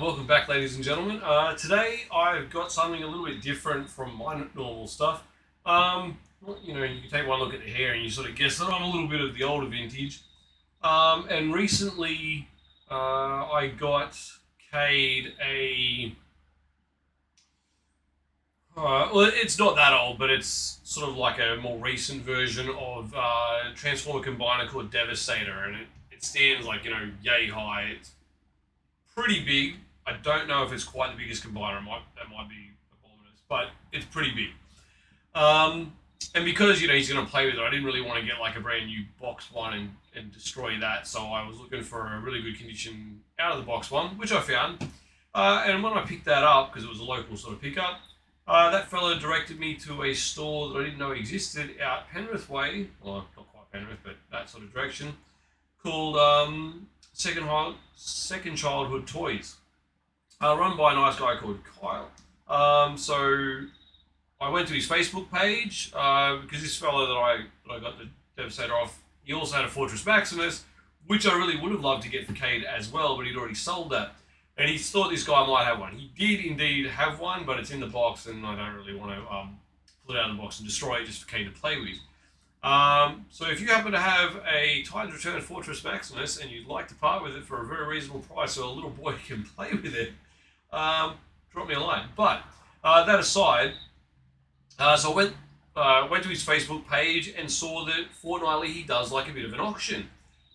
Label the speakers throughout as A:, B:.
A: Welcome back, ladies and gentlemen. Today I've got something a little bit different from my normal stuff. You can take one look at the hair and you sort of guess that I'm a little bit of the older vintage. And recently I got Cade well, it's not that old, but it's sort of like a more recent version of Transformer Combiner called Devastator, and it stands like, yay high. It's pretty big. I don't know if it's quite the biggest combiner. That might be abominous, but it's pretty big. And because he's going to play with it, I didn't really want to get like a brand new box one and destroy that. So I was looking for a really good condition out of the box one, which I found. And when I picked that up, because it was a local sort of pickup, that fella directed me to a store that I didn't know existed out Penrith Way. Well, not quite Penrith, but that sort of direction, called Second Childhood Toys, run by a nice guy called Kyle. So I went to his Facebook page because this fellow that I got the Devastator off, he also had a Fortress Maximus, which I really would have loved to get for Cade as well, but he'd already sold that. And he thought this guy might have one. He did indeed have one, but it's in the box, and I don't really want to pull it out of the box and destroy it just for Cade to play with. So if you happen to have a Tides Return Fortress Maximus and you'd like to part with it for a very reasonable price so a little boy can play with it, drop me a line. But that aside, so I went to his Facebook page and saw that fortnightly he does like a bit of an auction.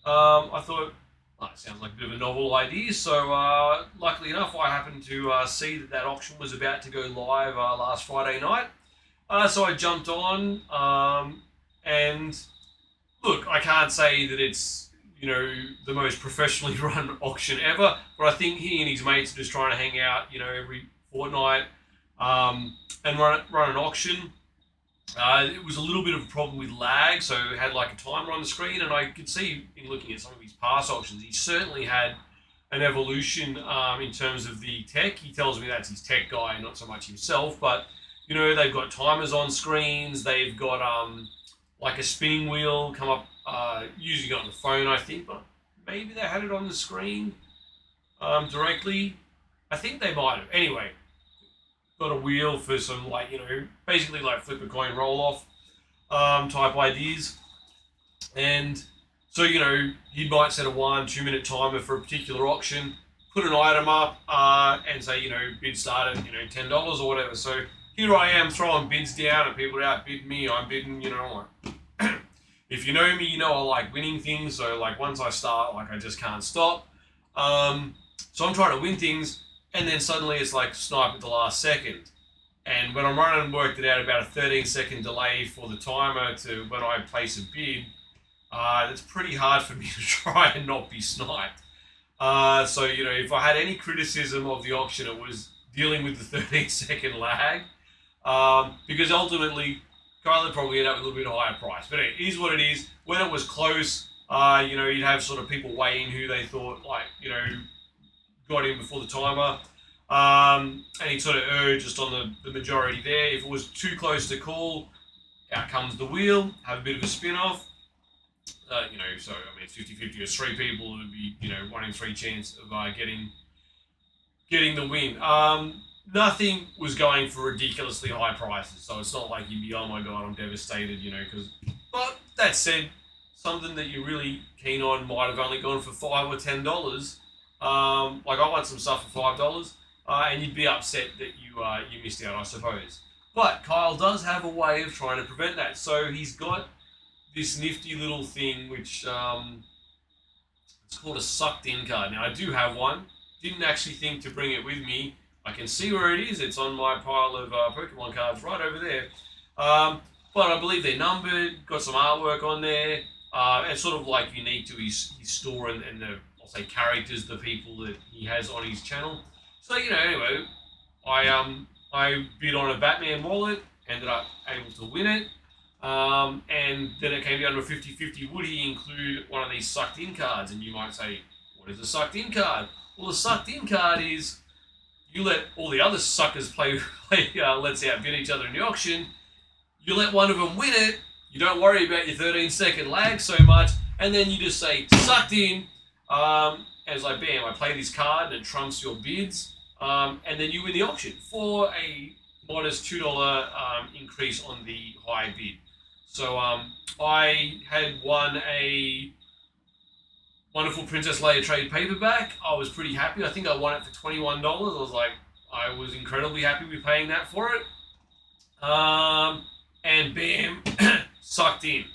A: I thought, it sounds like a bit of a novel idea. So luckily enough, I happened to see that auction was about to go live last Friday night. So I jumped on. And look, I can't say that it's, the most professionally run auction ever, but I think he and his mates are just trying to hang out, every fortnight and run an auction. It was a little bit of a problem with lag, so it had like a timer on the screen, and I could see in looking at some of his past auctions, he certainly had an evolution in terms of the tech. He tells me that's his tech guy, not so much himself, but, they've got timers on screens, they've got like a spinning wheel come up, usually on the phone, I think, but maybe they had it on the screen directly. I think they might have. Anyway, got a wheel for some, basically like flip a coin roll off type ideas. And so, he might set a 1-2 minute timer for a particular auction, put an item up and say, bid start at, $10 or whatever. So here I am throwing bids down and people are outbidding me. I'm bidding, if you know me, I like winning things. So once I start, I just can't stop. So I'm trying to win things, and then suddenly it's like snipe at the last second. And when I'm running and worked it out, about a 13-second delay for the timer to when I place a bid, it's pretty hard for me to try and not be sniped. So, if I had any criticism of the auction, it was dealing with the 13-second lag. Because ultimately, Kyler probably ended up with a little bit higher price. But it is what it is. When it was close, you'd have sort of people weighing who they thought, got in before the timer. And he'd sort of err just on the majority there. If it was too close to call, out comes the wheel, have a bit of a spin-off. So, it's 50-50. There's 3 people, it would be, 1 in 3 chance of getting the win. Nothing was going for ridiculously high prices, so it's not like you'd be, oh my god, I'm devastated, But that said, something that you're really keen on might have only gone for $5 or $10. I want some stuff for $5, and you'd be upset that you missed out, I suppose. But Kyle does have a way of trying to prevent that. So he's got this nifty little thing, which it's called a sucked-in card. Now, I do have one. Didn't actually think to bring it with me. I can see where it is. It's on my pile of Pokemon cards right over there. But I believe they're numbered, got some artwork on there. It's sort of unique to his store and the, I'll say, characters, the people that he has on his channel. So, anyway, I bid on a Batman wallet, ended up able to win it. And then it came down to a 50-50. Would he include one of these sucked-in cards? And you might say, what is a sucked-in card? Well, the sucked-in card is you let all the other suckers let's outbid each other in the auction. You let one of them win it. You don't worry about your 13-second lag so much. And then you just say, sucked in. and it's like, bam, I play this card and it trumps your bids, and then you win the auction for a modest $2 increase on the high bid. So I had won a wonderful Princess Leia trade paperback. I was pretty happy. I think I won it for $21. I was incredibly happy with paying that for it. And bam, sucked in.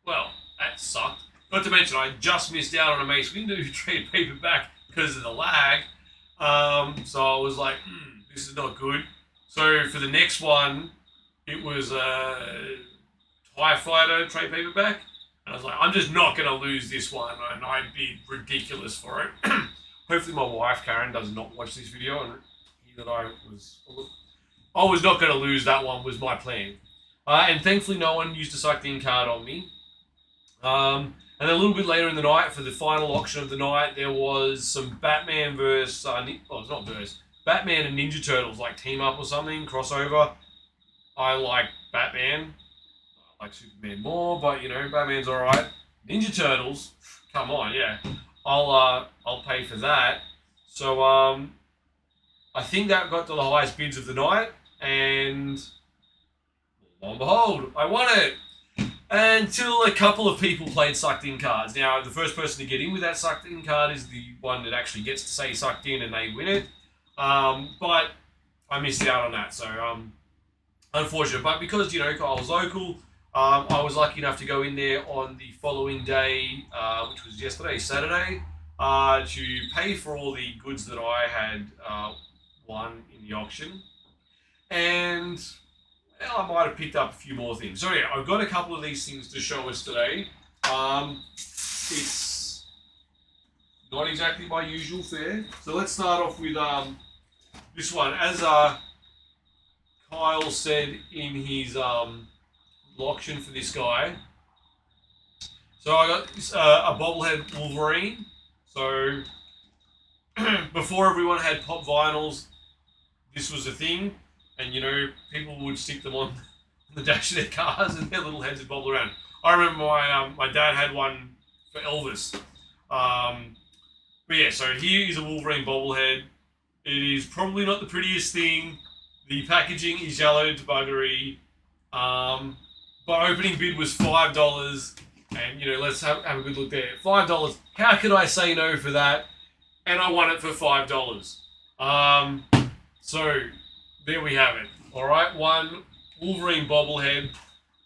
A: Well, that sucked. Not to mention, I just missed out on a Mace Windu trade paperback because of the lag. So I was like, this is not good. So for the next one, it was a TIE Fighter trade paperback. And I was like, I'm just not going to lose this one. And I'd be ridiculous for it. Hopefully my wife, Karen, does not watch this video and hear that I was not going to lose that one was my plan. And thankfully no one used a sucked in card on me. And then a little bit later in the night, for the final auction of the night, there was some Batman versus, it's not verse, Batman and Ninja Turtles, like team up or something, crossover. I like Batman. I like Superman more, but Batman's alright. Ninja Turtles, come on, yeah. I'll pay for that. So I think that got to the highest bids of the night, and lo and behold, I won it. Until a couple of people played sucked in cards. Now, the first person to get in with that sucked in card is the one that actually gets to say sucked in and they win it. But I missed out on that, so unfortunate. But because, Kyle's local, I was lucky enough to go in there on the following day, which was yesterday, Saturday, to pay for all the goods that I had won in the auction. And I might have picked up a few more things. So yeah, I've got a couple of these things to show us today. It's not exactly my usual fare. So let's start off with this one. As Kyle said in his auction for this guy. So I got this, a bobblehead Wolverine. So before everyone had pop vinyls, this was a thing. And, people would stick them on the dash of their cars and their little heads would bobble around. I remember my dad had one for Elvis. But yeah, so here is a Wolverine bobblehead. It is probably not the prettiest thing. The packaging is yellow to buggery. But opening bid was $5. And, let's have a good look there. $5. How could I say no for that? And I won it for $5. So there we have it. All right, one Wolverine bobblehead.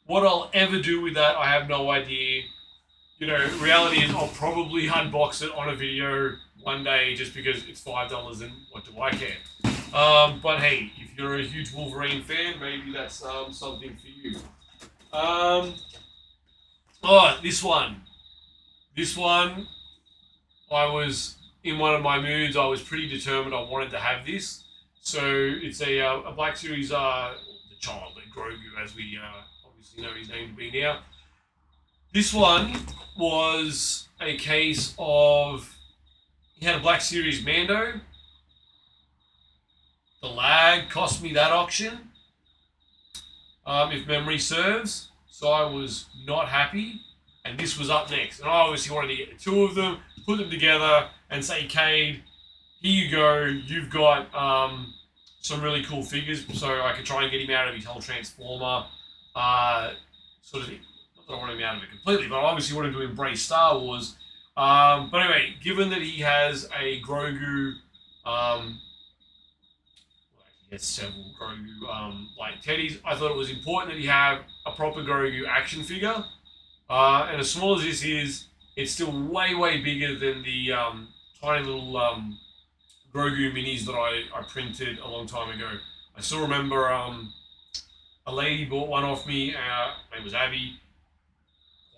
A: What I'll ever do with that, I have no idea. Reality is I'll probably unbox it on a video one day just because it's $5 and what do I care? But hey, if you're a huge Wolverine fan, maybe that's something for you. This one. This one, I was in one of my moods. I was pretty determined I wanted to have this. So it's a Black Series, the child, Grogu, as we obviously know his name to be now. This one was a case of, he had a Black Series Mando. The lag cost me that auction, if memory serves. So I was not happy, and this was up next. And I obviously wanted to get the two of them, put them together, and say, Cade, here you go, you've got some really cool figures, so I could try and get him out of his whole Transformer sort of thing. Not that I want him out of it completely, but I obviously want him to embrace Star Wars. But anyway, given that he has a Grogu, he has several Grogu like teddies, I thought it was important that he have a proper Grogu action figure. And as small as this is, it's still way, way bigger than the tiny little Grogu minis that I printed a long time ago. I still remember a lady bought one off me. Her name was Abby.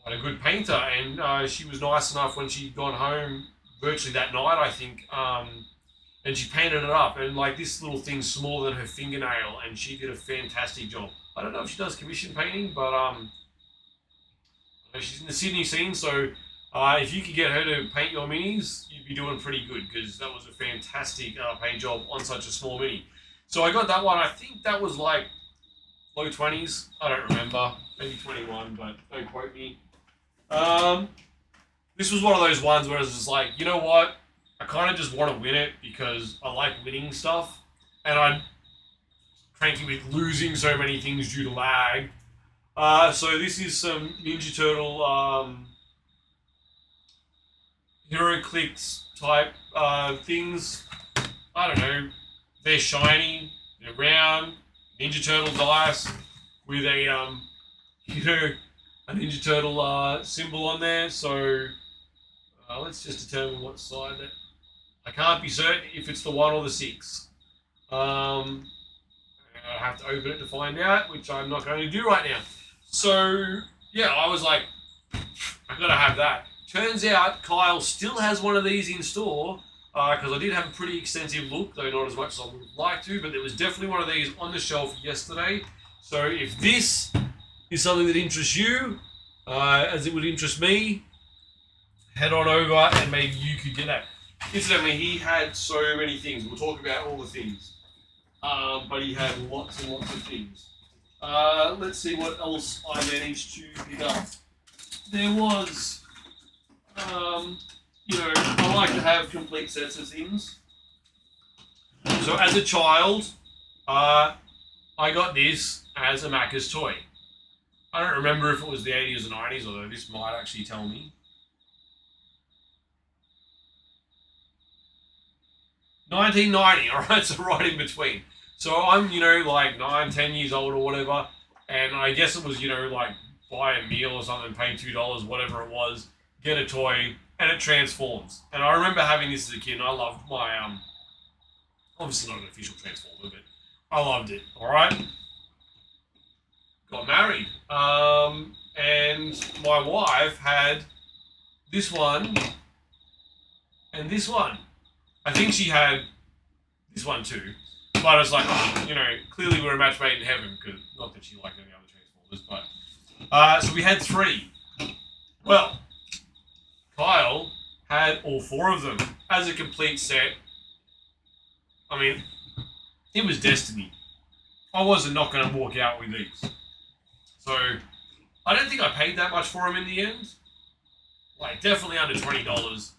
A: Quite a good painter, and she was nice enough when she'd gone home virtually that night, I think, and she painted it up. And like this little thing's smaller than her fingernail, and she did a fantastic job. I don't know if she does commission painting, but she's in the Sydney scene, so if you could get her to paint your minis, you'd be doing pretty good, because that was a fantastic paint job on such a small mini. So I got that one. I think that was like low 20s. I don't remember. Maybe 21, but don't quote me. this was one of those ones where it's just like, you know what? I kind of just want to win it because I like winning stuff, and I'm cranky with losing so many things due to lag. So this is some Ninja Turtle Hero Clicks type things. I don't know. They're shiny, they're round, Ninja Turtle dice with a a Ninja Turtle symbol on there. So let's just determine what side that. I can't be certain if it's the 1 or the 6. I have to open it to find out, which I'm not going to do right now. So yeah, I was like, I gotta have that. Turns out Kyle still has one of these in store because I did have a pretty extensive look, though not as much as I would like to, but there was definitely one of these on the shelf yesterday. So if this is something that interests you, as it would interest me, head on over and maybe you could get that. Incidentally, he had so many things. We'll talk about all the things. But he had lots and lots of things. Let's see what else I managed to pick up. There was, I like to have complete sets of things. So as a child, I got this as a Macca's toy. I don't remember if it was the 80s or 90s, although this might actually tell me. 1990, alright, so right in between. So I'm, like 9, 10 years old or whatever, and I guess it was, like buy a meal or something, pay $2, whatever it was, get a toy, and it transforms. And I remember having this as a kid, and I loved my, obviously not an official Transformer, but I loved it, alright? Got married, and my wife had this one, and this one. I think she had this one too. But I was like, clearly we're a match made in heaven, because not that she liked any other Transformers, but so we had 3. Well, Kyle had all 4 of them as a complete set. I mean, it was destiny. I wasn't not going to walk out with these. So I don't think I paid that much for them in the end. Like definitely under $20.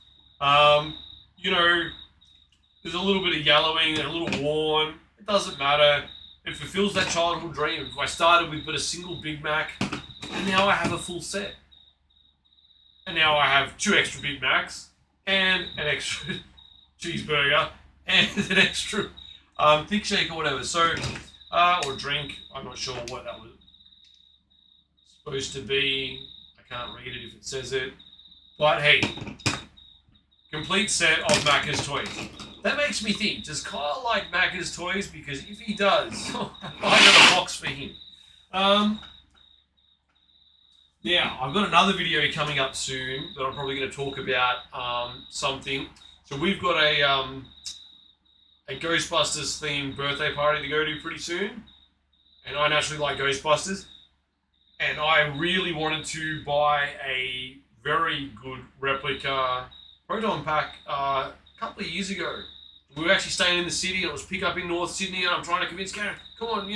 A: There's a little bit of yellowing and a little worn. It doesn't matter. It fulfills that childhood dream. If I started with but a single Big Mac, and now I have a full set. And now I have 2 extra Big Macs, and an extra cheeseburger, and an extra thick shake or whatever. So, or drink. I'm not sure what that was supposed to be. I can't read it if it says it. But hey, complete set of Macca's toys. That makes me think, does Kyle like Macca's toys? Because if he does, I got a box for him. Now, I've got another video coming up soon that I'm probably going to talk about something. So we've got a Ghostbusters themed birthday party to go to pretty soon. And I naturally like Ghostbusters. And I really wanted to buy a very good replica proton pack a couple of years ago. We were actually staying in the city, and it was pick up in North Sydney, and I'm trying to convince Karen, come on,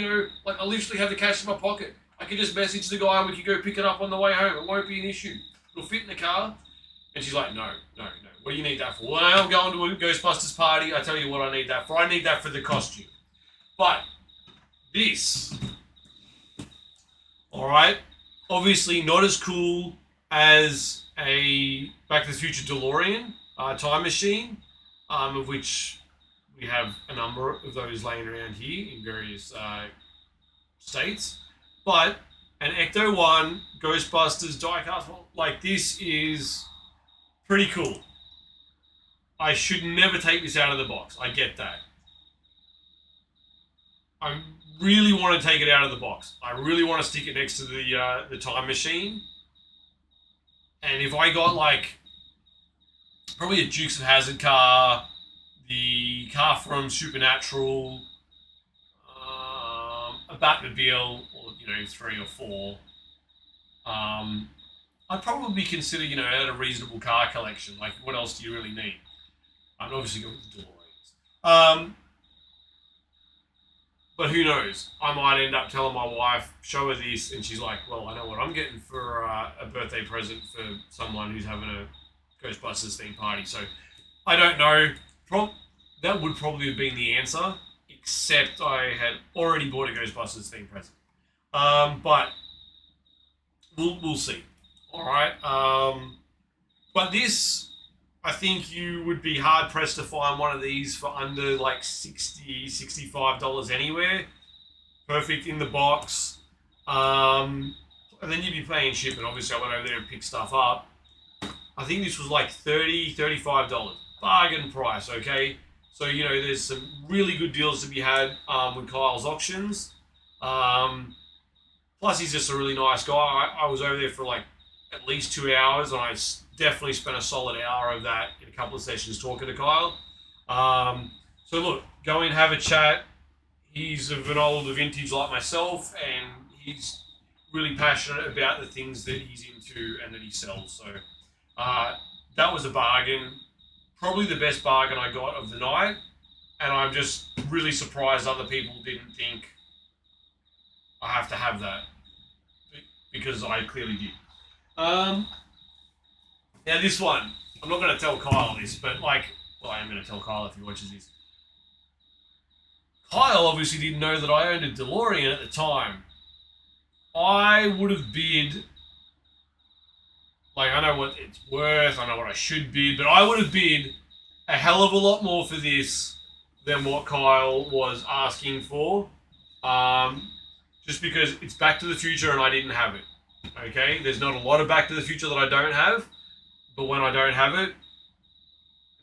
A: I literally have the cash in my pocket. I can just message the guy and we can go pick it up on the way home. It won't be an issue. It'll fit in the car. And she's like, no. What do you need that for? Well, I'm going to a Ghostbusters party. I tell you what I need that for. I need that for the costume. But this, alright, obviously not as cool as a Back to the Future DeLorean time machine, of which we have a number of those laying around here in various states. But an Ecto-1 Ghostbusters diecast, like this is pretty cool. I should never take this out of the box. I get that. I really want to take it out of the box. I really want to stick it next to the time machine. And if I got like probably a Dukes of Hazzard car, the car from Supernatural, a Batmobile, or 3 or 4, I'd probably consider at a reasonable car collection. Like, what else do you really need? I'm obviously going with the DeLoreans. But who knows? I might end up telling my wife, show her this, and she's like, well, I know what I'm getting for a birthday present for someone who's having Ghostbusters theme party. So I don't know. That would probably have been the answer, except I had already bought a Ghostbusters theme present. But we'll see. All right. But this, I think you would be hard pressed to find one of these for under like $65 anywhere. Perfect in the box. And then you'd be paying shipping. Obviously, I went over there and picked stuff up. I think this was like $30, $35. Bargain price, okay? So, there's some really good deals to be had with Kyle's auctions. Plus, he's just a really nice guy. I was over there for like at least 2 hours, and I definitely spent a solid hour of that in a couple of sessions talking to Kyle. So, look, go and have a chat. He's of an older vintage like myself, and he's really passionate about the things that he's into and that he sells. So that was a bargain. Probably the best bargain I got of the night. And I'm just really surprised other people didn't think I have to have that. Because I clearly did. Now this one, I'm not going to tell Kyle this, but I am going to tell Kyle if he watches this. Kyle obviously didn't know that I owned a DeLorean at the time. I would have bid, I know what it's worth, I know what I should bid, but I would have bid a hell of a lot more for this than what Kyle was asking for. Just because it's Back to the Future and I didn't have it. Okay? There's not a lot of Back to the Future that I don't have, but when I don't have it,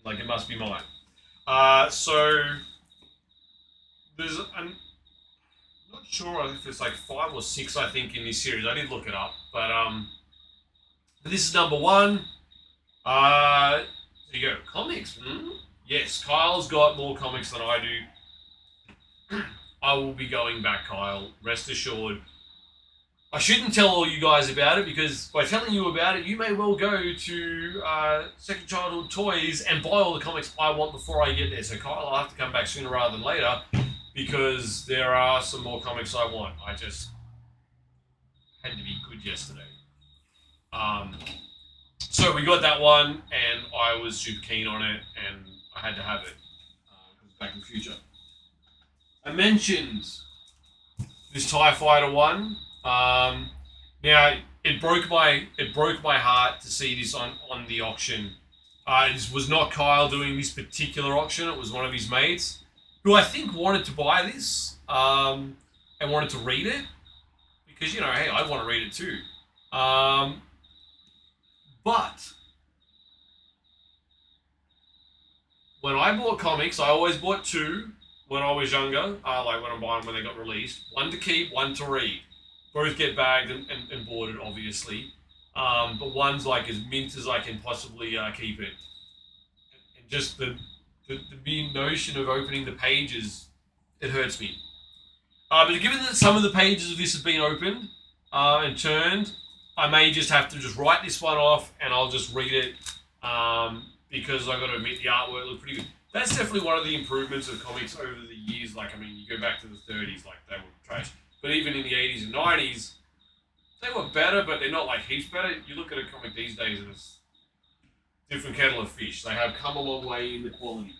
A: it must be mine. So, there's I'm not sure if it's like 5 or 6, I think, in this series. I did look it up, but this is number 1. There you go. Comics. Yes, Kyle's got more comics than I do. I will be going back, Kyle. Rest assured. I shouldn't tell all you guys about it because by telling you about it, you may well go to Second Childhood Toys and buy all the comics I want before I get there. So Kyle, I'll have to come back sooner rather than later because there are some more comics I want. I just had to be good yesterday. So we got that one, and I was super keen on it, and I had to have it. Because Back in the Future. I mentioned this TIE Fighter one. Now it broke my heart to see this on the auction. It was not Kyle doing this particular auction. It was one of his mates who I think wanted to buy this and wanted to read it because hey, I want to read it too. But when I bought comics, I always bought 2 when I was younger. Like when I'm buying when they got released, 1 to keep, 1 to read. Both get bagged and boarded, obviously. But one's like as mint as I can possibly keep it. And just the mere notion of opening the pages, it hurts me. But given that some of the pages of this have been opened and turned, I may just have to just write this one off and I'll just read it because I've got to admit the artwork looked pretty good. That's definitely one of the improvements of comics over the years. You go back to the 30s, they were trash. But even in the 80s and 90s, they were better, but they're not heaps better. You look at a comic these days and it's a different kettle of fish. They have come a long way in the quality.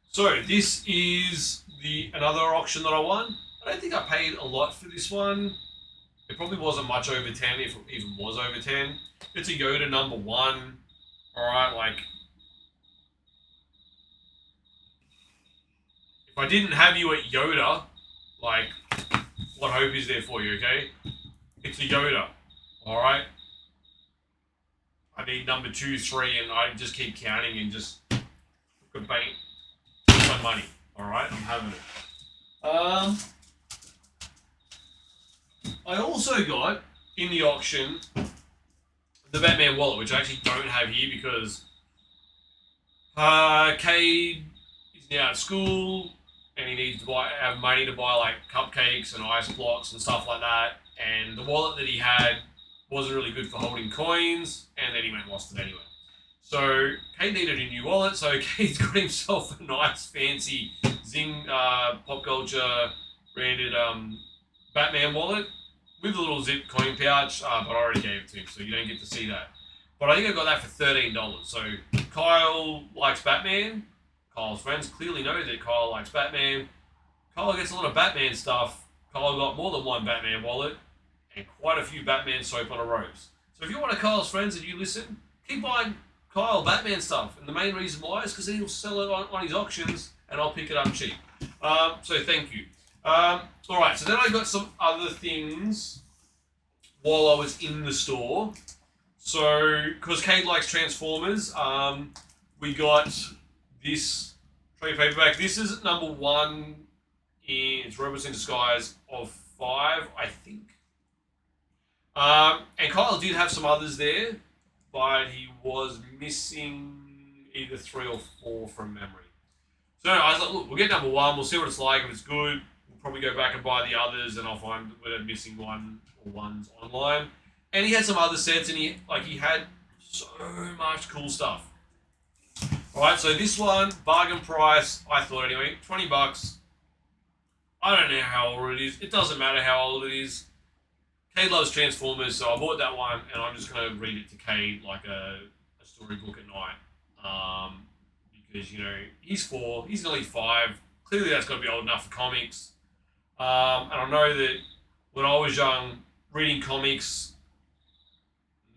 A: So this is another auction that I won. I don't think I paid a lot for this one. It probably wasn't much over 10, if it even was over 10. It's a Yoda number 1. Alright, if I didn't have you at Yoda, what hope is there for you, okay? It's a Yoda, alright? I need number 2, 3, and I just keep counting and just look at bait my money, alright? I'm having it. I also got, in the auction, the Batman wallet, which I actually don't have here because Cade is now at school and he needs to have money to buy cupcakes and ice blocks and stuff like that. And the wallet that he had wasn't really good for holding coins, and then he went and lost it anyway. So Cade needed a new wallet, so Cade's got himself a nice fancy Zing Pop Culture branded Batman wallet with a little zip coin pouch, but I already gave it to him, so you don't get to see that. But I think I got that for $13. So Kyle likes Batman. Kyle's friends clearly know that Kyle likes Batman. Kyle gets a lot of Batman stuff. Kyle got more than one Batman wallet and quite a few Batman soap on a robes. So if you're one of Kyle's friends and you listen, keep buying Kyle Batman stuff. And the main reason why is because he'll sell it on his auctions and I'll pick it up cheap. So thank you. Alright, so then I got some other things while I was in the store. So, because Kate likes Transformers, we got this trade paperback. This is number 1 in Robots in Disguise of 5, I think. And Kyle did have some others there, but he was missing either 3 or 4 from memory. So I was like, look, we'll get number 1, we'll see what it's like. If it's good, we'll probably go back and buy the others, and I'll find whether missing one or ones online. And he had some other sets, and he had so much cool stuff. Alright, so this one, bargain price, I thought anyway, $20. I don't know how old it is. It doesn't matter how old it is. Cade loves Transformers, so I bought that one, and I'm just going to read it to Cade like a storybook at night. Because, he's 4, he's nearly 5. Clearly that's got to be old enough for comics. And I know that when I was young, reading comics,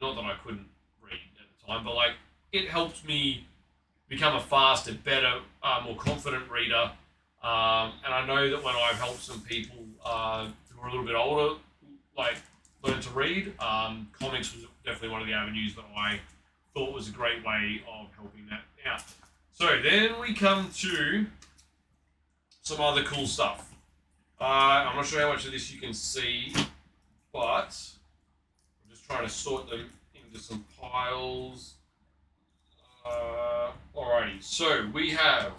A: not that I couldn't read at the time, but it helped me become a faster, better, more confident reader. And I know that when I've helped some people who are a little bit older, learn to read, comics was definitely one of the avenues that I thought was a great way of helping that out. So then we come to some other cool stuff. I'm not sure how much of this you can see, but I'm just trying to sort them into some piles. Alrighty, so we have,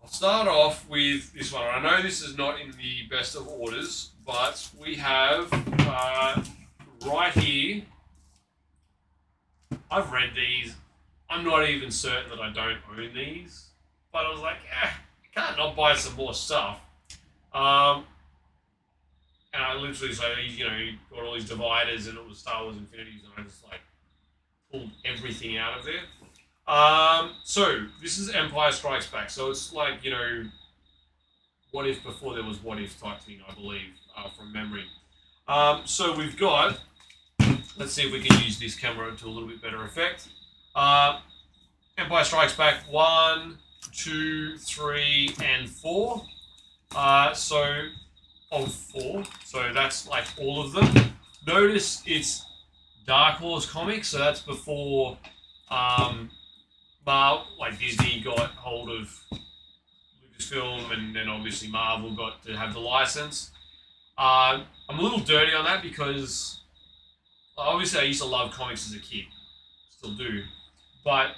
A: I'll start off with this one. I know this is not in the best of orders, but we have right here, I've read these. I'm not even certain that I don't own these, but I was like, I can't not buy some more stuff. And I literally got all these dividers and all the Star Wars Infinities, and I just pulled everything out of there. So this is Empire Strikes Back. So it's what if before there was what if type thing, I believe, from memory. So we've got, let's see if we can use this camera to a little bit better effect. Empire Strikes Back 1, 2, 3, and 4. So of 4. So that's all of them. Notice it's Dark Horse Comics, so that's before Disney got hold of Lucasfilm, and then obviously Marvel got to have the license. I'm a little dirty on that because obviously I used to love comics as a kid, still do, but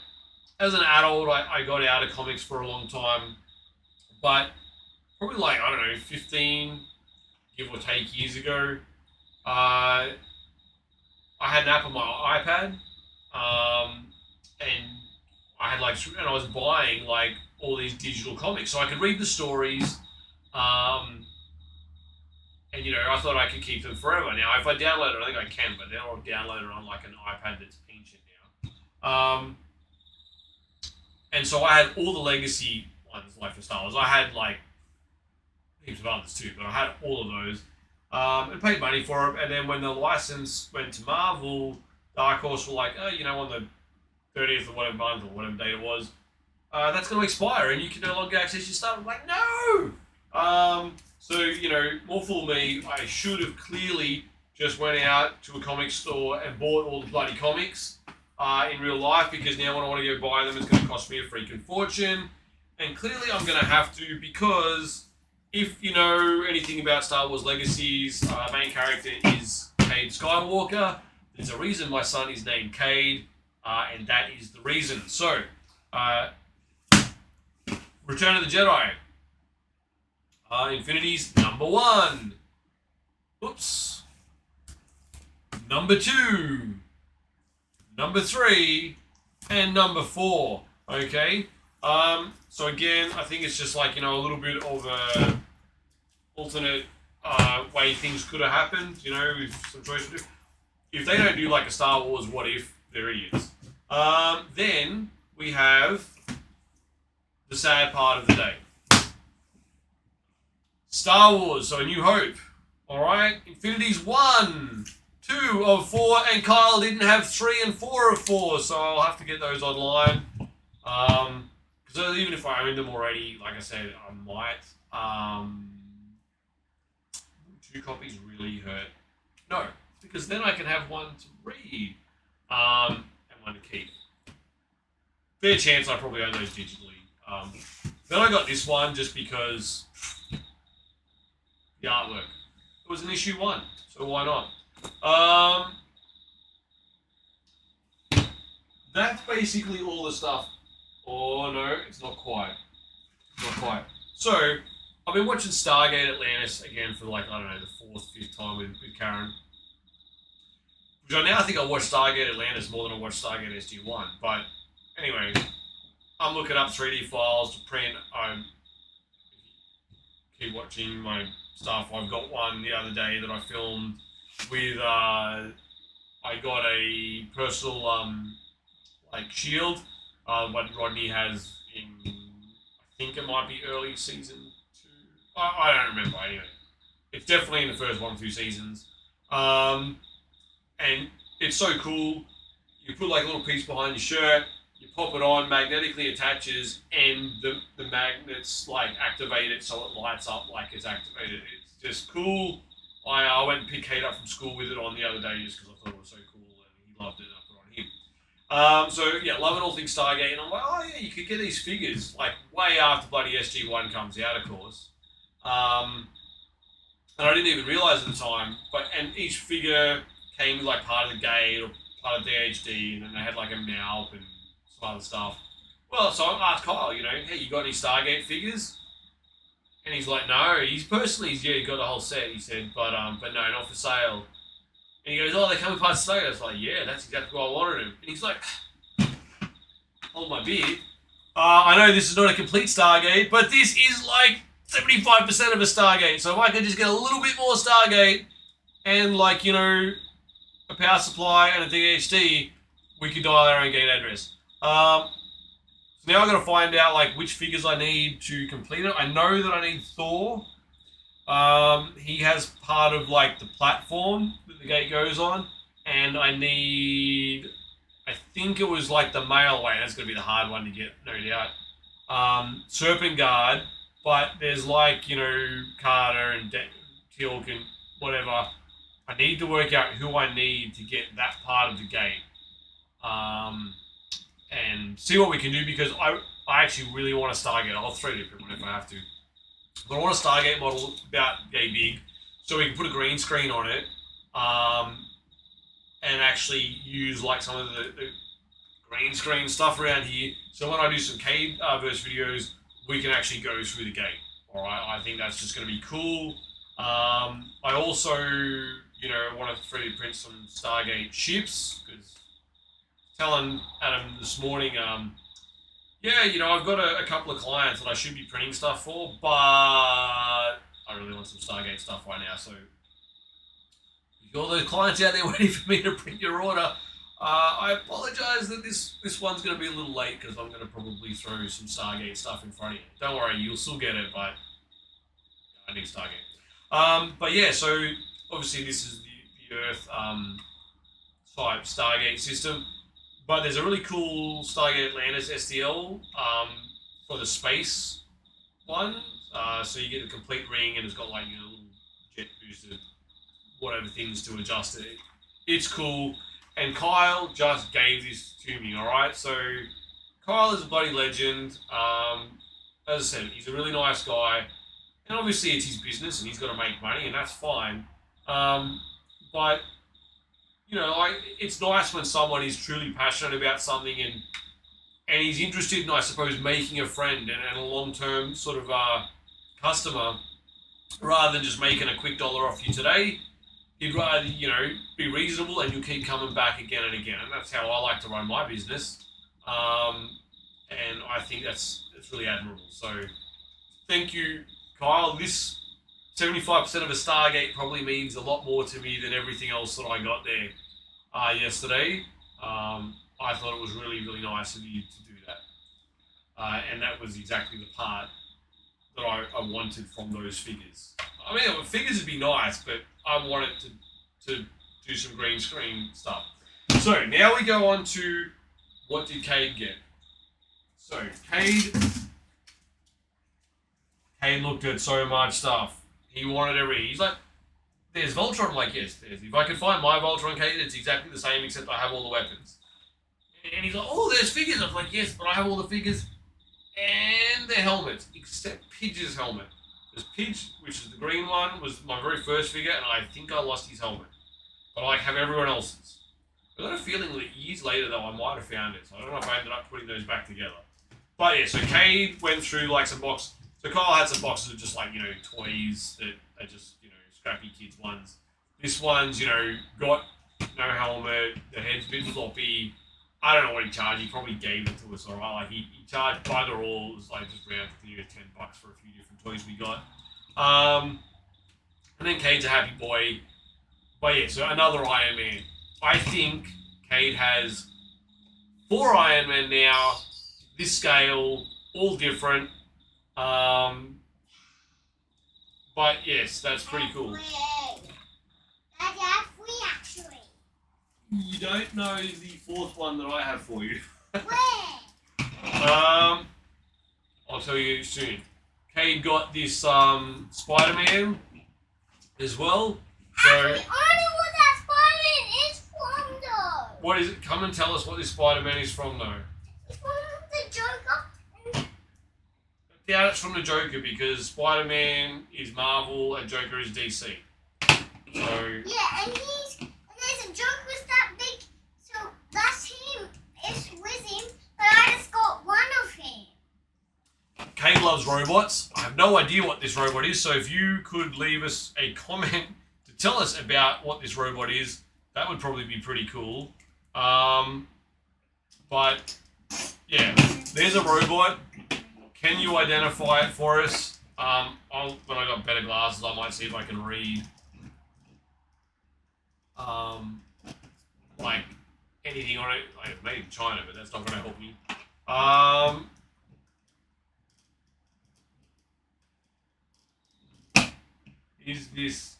A: as an adult I got out of comics for a long time, but probably 15, give or take, years ago, I had an app on my iPad, and I had and I was buying all these digital comics so I could read the stories, and I thought I could keep them forever. Now if I download it, I think I can, but then I'll download it on an iPad that's ancient now. And so I had all the legacy ones, for Star Wars. I had heaps of others too, but I had all of those. And paid money for them, and then when the license went to Marvel, Dark Horse were on the 30th or whatever month or whatever date it was, that's going to expire and you can no longer access your stuff. I'm like, no! So, more fool me, I should have clearly just went out to a comic store and bought all the bloody comics in real life, because now when I want to go buy them, it's going to cost me a freaking fortune. And clearly I'm going to have to, because if you know anything about Star Wars Legacies, main character is Cade Skywalker. There's a reason my son is named Cade, and that is the reason. So, Return of the Jedi. Infinities, number 1. Oops. Number 2. Number 3. And number 4. Okay? So again, I think it's just a little bit of a alternate way things could have happened, with some choice to do. if they don't do like a Star Wars what if, they're idiots. Then we have the sad part of the day. Star Wars, so A New Hope. Alright, Infinity's 1, 2 of 4, and Kyle didn't have 3 and 4 of 4, so I'll have to get those online. Because even if I own them already, like I said, I might. 2 copies really hurt. No, because then I can have one to read and one to keep. Fair chance I probably own those digitally. Then I got this one just because the artwork. It was an issue 1, so why not? That's basically all the stuff. Oh no, it's not quite. Not quite. So, I've been watching Stargate Atlantis again for like, I don't know, the 4th, 5th time with Karen. Which I now think I watched Stargate Atlantis more than I watched Stargate SG-1. But anyway, I'm looking up 3D files to print. I keep watching my stuff. I've got one the other day that I filmed with, I got a personal, like, shield. What Rodney has in, I think it might be early season 2. I don't remember, anyway. It's definitely in the first 1 or 2 seasons. And it's so cool. You put like a little piece behind your shirt, you pop it on, magnetically attaches, and the magnets like activate it so it lights up like it's activated. It's just cool. I went and picked Kate up from school with it on the other day just because I thought it was so cool and he loved it and I put it on him. So yeah, loving all things Stargate, and I'm like, oh yeah, you could get these figures like way after bloody SG-1 comes out, of course. And I didn't even realise at the time, and each figure came with like part of the gate or part of DHD, and then they had like a mouth and some other stuff. Well, so I asked Kyle, hey, you got any Stargate figures? And he's like, no. He got the whole set. He said, but no, not for sale. And he goes, oh, they come in parts of Stargate. I was like, yeah, that's exactly what I wanted him. And he's like, hold my beer. I know this is not a complete Stargate, but this is like 75% of a Stargate. So if I could just get a little bit more Stargate and like, a power supply and a DHD, we could dial our own gate address. So now I've got to find out like which figures I need to complete it. I know that I need Thor. He has part of like the platform that the gate goes on, and I think it was like the male way. That's going to be the hard one to get, no doubt. Serpent Guard, but there's like, Carter and Teal'c and whatever. I need to work out who I need to get that part of the gate. And see what we can do, because I actually really want a Stargate. I'll 3D print one if I have to. But I want a Stargate model about yay big, so we can put a green screen on it, and actually use like some of the green screen stuff around here. So when I do some K-verse videos, we can actually go through the gate. All right, I think that's just going to be cool. I also, want to 3D print some Stargate ships, because telling Adam this morning, I've got a couple of clients that I should be printing stuff for, but I really want some Stargate stuff right now. So if you're all those clients out there waiting for me to print your order, I apologise that this one's going to be a little late, because I'm going to probably throw some Stargate stuff in front of you. Don't worry, you'll still get it, but I need Stargate. But yeah, so obviously this is the Earth type Stargate system. But there's a really cool Stargate Atlantis STL for the space one. So you get a complete ring, and it's got like little jet boosted whatever things to adjust it. It's cool. And Kyle just gave this to me, alright? So Kyle is a bloody legend. As I said, he's a really nice guy. And obviously it's his business and he's got to make money, and that's fine. But it's nice when someone is truly passionate about something and he's interested in, I suppose, making a friend and a long-term sort of customer, rather than just making a quick dollar off you today. He'd rather, be reasonable, and you'll keep coming back again and again. And that's how I like to run my business. And I think that's really admirable. So thank you, Kyle. This 75% of a Stargate probably means a lot more to me than everything else that I got there. yesterday. I thought it was really, really nice of you to do that. And that was exactly the part that I wanted from those figures. I mean, figures would be nice, but I wanted to do some green screen stuff. So now we go on to what did Cade get? So Cade looked at so much stuff. He wanted everything. He's like, there's Voltron. I'm like, yes, there's. If I can find my Voltron Cade, it's exactly the same except I have all the weapons. And he's like, oh, there's figures. I'm like, yes, but I have all the figures and their helmets, except Pidge's helmet. Because Pidge, which is the green one, was my very first figure, and I think I lost his helmet. But I have everyone else's. I got a feeling that years later, though, I might have found it. So I don't know if I ended up putting those back together. But yeah, so Cade went through like some boxes. So Kyle had some boxes of just like, toys that are just, scrappy kids ones. This one's, got no helmet, the head's a bit floppy. I don't know what he charged. He probably gave it to us, alright. Like he charged bugger all. It was like just round to $10 for a few different toys we got. And then Cade's a happy boy. But yeah, so another Iron Man. I think Cade has 4 Iron Man now. This scale, all different. But yes, that's pretty cool. You don't know the 4th one that I have for you. I'll tell you soon. Cade got this Spider-Man as well. So
B: I know what that Spider-Man is from, though.
A: What is it? Come and tell us what this Spider-Man is from, though.
B: It's from the Joker.
A: Yeah, it's from the Joker because Spider-Man is Marvel and Joker is DC. So
B: yeah, and there's a Joker with that big. So that's him. It's with him, but I just got one of him.
A: Cade loves robots. I have no idea what this robot is, so if you could leave us a comment to tell us about what this robot is, that would probably be pretty cool. But yeah, there's a robot. Can you identify it for us? When I got better glasses, I might see if I can read. Like anything on it. Like made in China, but that's not going to help me. Is this?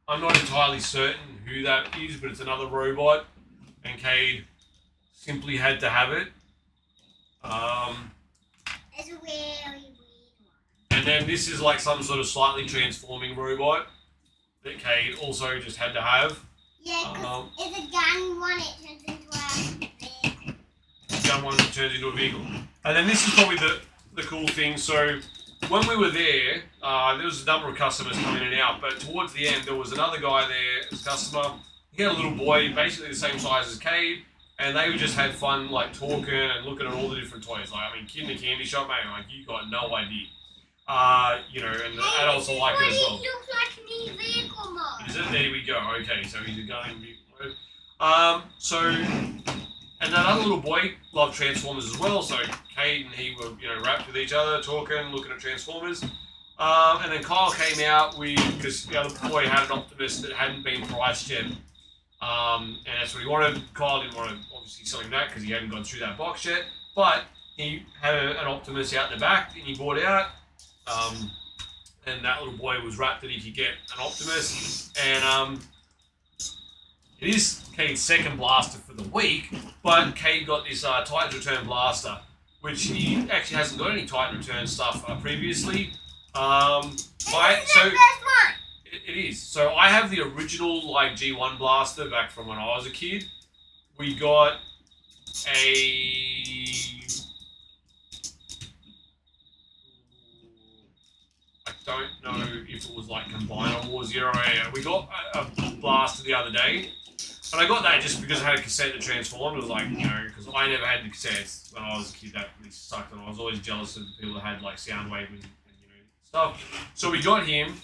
A: I'm not entirely certain who that is, but it's another robot, and Cade simply had to have it.
B: It's a really weird one.
A: And then this is like some sort of slightly transforming robot that Cade also just had to have.
B: Yeah, because it's a gun one, it turns into a vehicle.
A: Gun one that turns into a vehicle. And then this is probably the cool thing. So when we were there was a number of customers coming in and out, but towards the end there was another guy there as a customer. He had a little boy, basically the same size as Cade, and they just had fun like talking and looking at all the different toys. Like, I mean, kid in a candy shop, man, like you got no idea. And the adults are like it as well.
B: He looks like an e-vehicle mode.
A: Is it? There we go. Okay, so he's a gun vehicle mode. And that other little boy loved Transformers as well, so Cade and he were, wrapped with each other, talking, looking at Transformers. And then Kyle came out because the other boy had an Optimus that hadn't been priced yet. And that's what he wanted. Kyle didn't want to obviously sell him that because he hadn't gone through that box yet. But he had an Optimus out the back and he bought out. And that little boy was wrapped that he could get an Optimus. And it is Cade's second blaster for the week, but Cade got this Titan Return blaster, which he actually hasn't got any Titan Return stuff previously. It is. So I have the original like G1 blaster back from when I was a kid. We got I don't know if it was like Combiner War Zero. We got a blaster the other day. And I got that just because I had a cassette that transformed. It was like, because I never had the cassettes when I was a kid. That really sucked, and I was always jealous of the people that had like Soundwave and stuff. So we got him,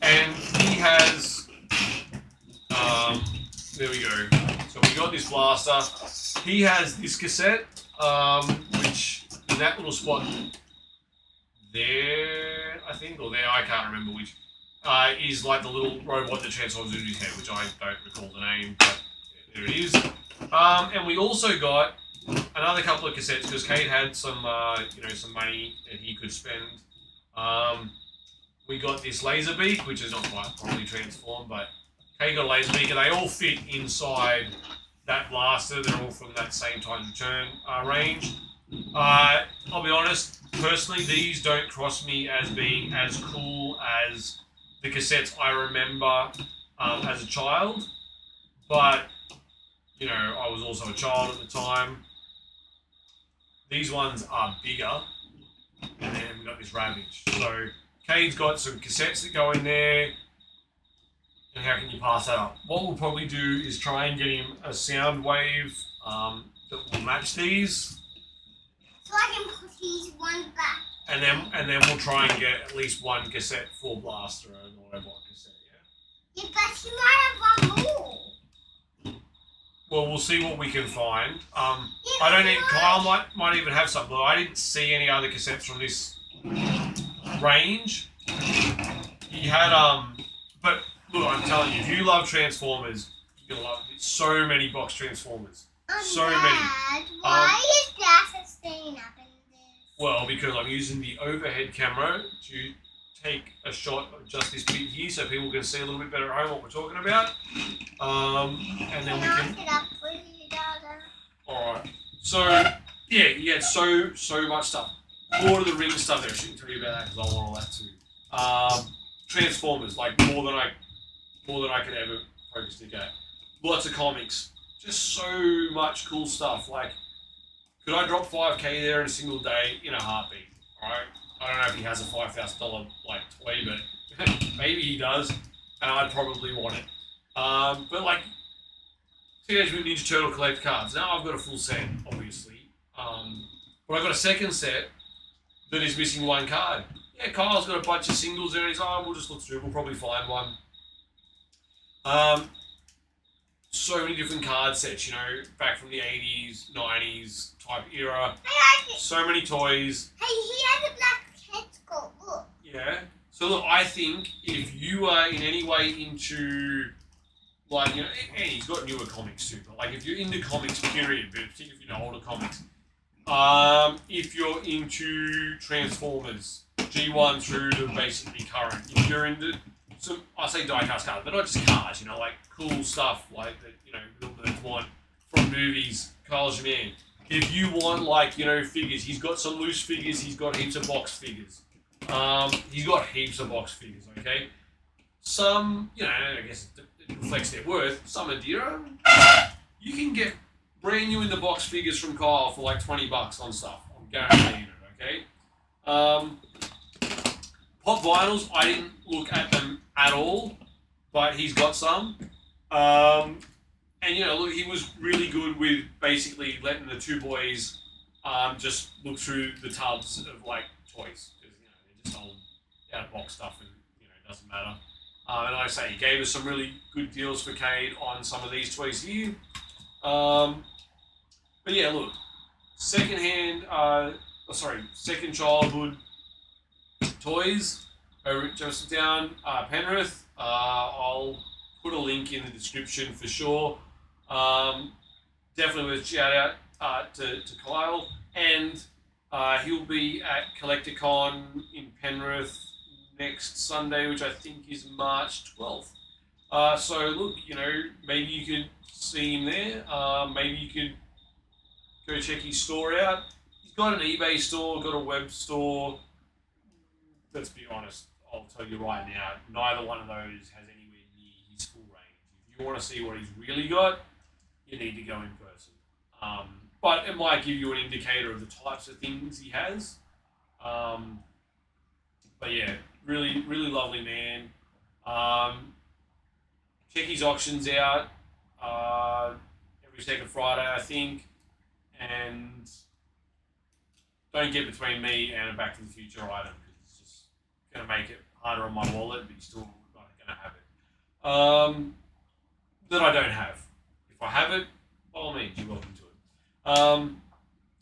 A: and he has. There we go. So we got this blaster. He has this cassette, which in that little spot there, I think, or there, I can't remember which. is like the little robot that transforms into his head, which I don't recall the name, but there it is. And we also got another couple of cassettes because Kate had some some money that he could spend. We got this laser beak, which is not quite properly transformed, but Kate got a laser beak, and they all fit inside that blaster. They're all from that same time return range. I'll be honest, personally, these don't cross me as being as cool as the cassettes I remember as a child. But, I was also a child at the time. These ones are bigger, and then we got this Ravage. So, Cade's got some cassettes that go in there. And how can you pass that up? What we'll probably do is try and get him a sound wave that will match these.
B: So I can put his one back.
A: And then we'll try and get at least one cassette for Blaster and robot cassette,
B: yeah? Yeah, but he might have one more.
A: Well, we'll see what we can find. I don't need. Kyle might even have some, but I didn't see any other cassettes from this range. He had but look, I'm telling you, if you love Transformers, you're gonna love it. It's so many box Transformers. So
B: Dad,
A: many.
B: Why is Blaster staying up in this?
A: Well, because I'm using the overhead camera to take a shot of just this bit here so people can see a little bit better at home what we're talking about. And then we can...
B: It up for you, Dada?
A: Alright. So, yeah, he had so much stuff. Lord of the Rings stuff there. I shouldn't tell you about that because I want all that too. Transformers, like more than I could ever focus to get. Lots of comics. Just so much cool stuff. Like, could I drop $5,000 there in a single day in a heartbeat? Alright? I don't know if he has a $5,000 toy, but maybe he does, and I'd probably want it. But like Teenage Mutant Ninja Turtle collect cards. Now I've got a full set, obviously, but I've got a second set that is missing one card. Yeah, Kyle's got a bunch of singles there, and he's like, we'll just look through. We'll probably find one. So many different card sets, back from the 80s, 90s type era. So many toys.
B: Hey, he has a black tentacle, look.
A: Yeah. So look, I think if you are in any way into, like, and he's got newer comics too, but like if you're into comics, period, but particularly if you're older comics, if you're into Transformers, G1 through to basically current, if you're into some, I say die-cast cards, but not just cards, like cool stuff like that, little nerds want from movies, Kyle's your man. If you want, like, figures, he's got some loose figures, he's got heaps of box figures. He's got heaps of box figures, okay? Some, I guess it reflects their worth. Some are dearer. You can get brand new in the box figures from Kyle for like $20 on stuff. I'm guaranteeing it, okay? Pop vinyls, I didn't look at them at all, but he's got some. And look, he was really good with basically letting the two boys just look through the tubs of like toys because they're just old out of box stuff and it doesn't matter. And like I say, he gave us some really good deals for Cade on some of these toys here. But yeah, look, second childhood toys over at Jonestown, Penrith. I'll put a link in the description for sure. Definitely worth a shout out to Kyle, and he'll be at Collecticon in Penrith next Sunday, which I think is March 12th. So look, maybe you could see him there. Maybe you could go check his store out. He's got an eBay store, got a web store. Let's be honest, I'll tell you right now, neither one of those has anywhere near his full range. If you want to see what he's really got, you need to go in person. But it might give you an indicator of the types of things he has. But yeah, really, really lovely man. Check his auctions out every second Friday, I think. And don't get between me and a Back to the Future item because it's just going to make it harder on my wallet, but you're still not going to have it. That I don't have. If I have it, by all means, you're welcome to it.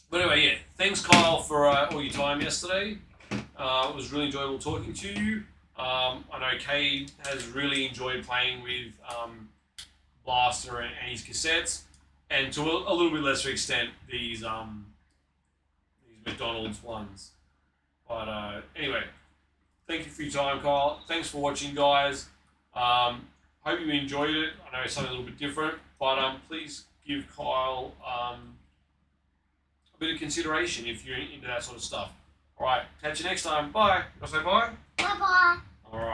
A: But anyway, yeah, thanks Kyle for all your time yesterday. It was really enjoyable talking to you. I know Kay has really enjoyed playing with Blaster and his cassettes, and to a little bit lesser extent these McDonald's ones. But anyway, thank you for your time, Kyle. Thanks for watching, guys. Hope you enjoyed it. I know it's something a little bit different, but please give Kyle a bit of consideration if you're into that sort of stuff. All right, catch you next time. Bye. Can I say bye?
B: Bye bye.